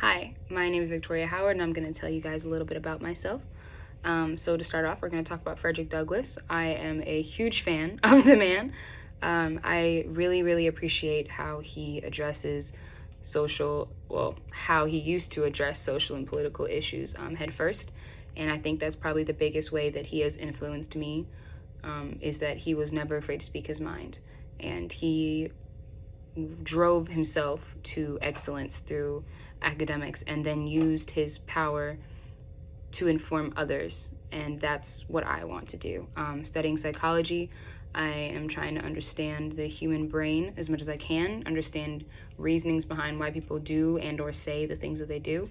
Hi, my name is Victoria Howard, and I'm going to tell you guys a little bit about myself. So to start off, we're going to talk about Fredrick Douglass. I am a huge fan of the man. I really appreciate how he addresses how he used to address social and political issues head first. And I think that's probably the biggest way that he has influenced me, is that he was never afraid to speak his mind. And he drove himself to excellence through academics and then used his power to inform others. And that's what I want to do. Studying psychology, I am trying to understand the human brain as much as I can, understand reasonings behind why people do and or say the things that they do.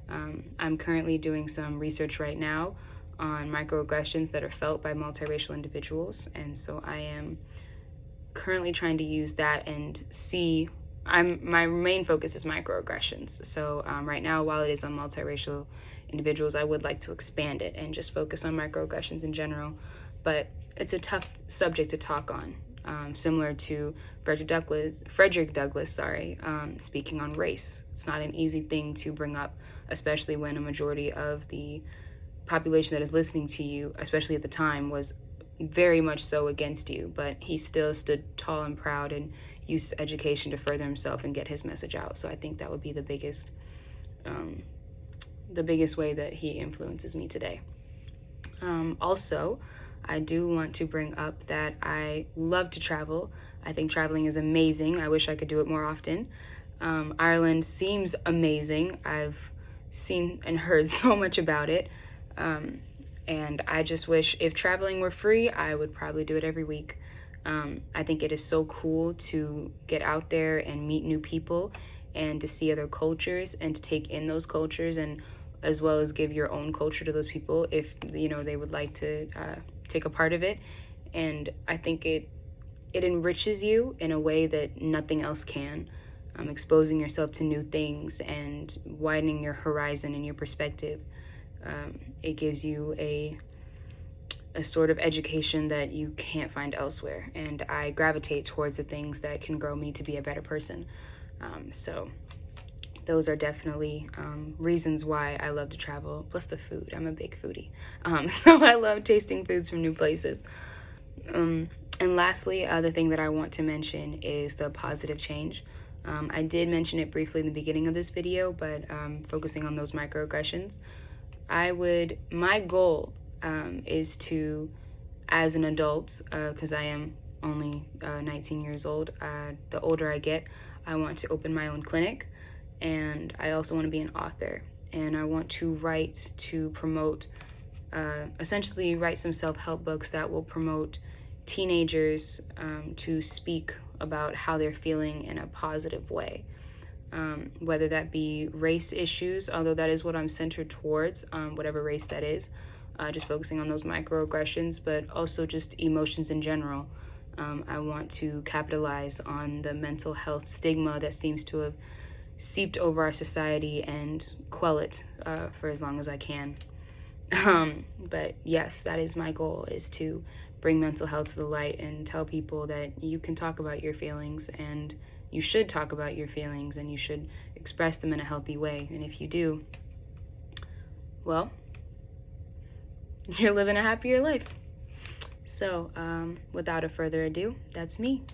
I'm currently doing some research right now on microaggressions that are felt by multiracial individuals, and so I am currently trying to use that and see. My main focus is microaggressions. So right now, while it is on multiracial individuals, I would like to expand it and just focus on microaggressions in general. But it's a tough subject to talk on, similar to Fredrick Douglass, speaking on race. It's not an easy thing to bring up, especially when a majority of the population that is listening to you, especially at the time, was very much so against you, but he still stood tall and proud and used education to further himself and get his message out. So I think that would be the biggest way that he influences me today. Also, I do want to bring up that I love to travel. I think traveling is amazing. I wish I could do it more often. Ireland seems amazing. I've seen and heard so much about it. And I just wish if traveling were free, I would probably do it every week. I think it is so cool to get out there and meet new people and to see other cultures and to take in those cultures, and as well as give your own culture to those people if they would like to take a part of it. And I think it enriches you in a way that nothing else can. Exposing yourself to new things and widening your horizon and your perspective. It gives you a sort of education that you can't find elsewhere, and I gravitate towards the things that can grow me to be a better person. So those are definitely reasons why I love to travel, plus the food. I'm a big foodie, so I love tasting foods from new places. And lastly, the thing that I want to mention is the positive change. I did mention it briefly in the beginning of this video, but focusing on those microaggressions, my goal is to, as an adult, because I am only 19 years old, the older I get, I want to open my own clinic, and I also want to be an author, and I want to write to promote, essentially write some self-help books that will promote teenagers to speak about how they're feeling in a positive way. Whether that be race issues, although that is what I'm centered towards, whatever race that is, just focusing on those microaggressions, but also just emotions in general. I want to capitalize on the mental health stigma that seems to have seeped over our society and quell it for as long as I can. But yes, that is my goal, is to bring mental health to the light and tell people that you can talk about your feelings, and you should talk about your feelings, and you should express them in a healthy way. And if you do, well, you're living a happier life. So without a further ado, that's me.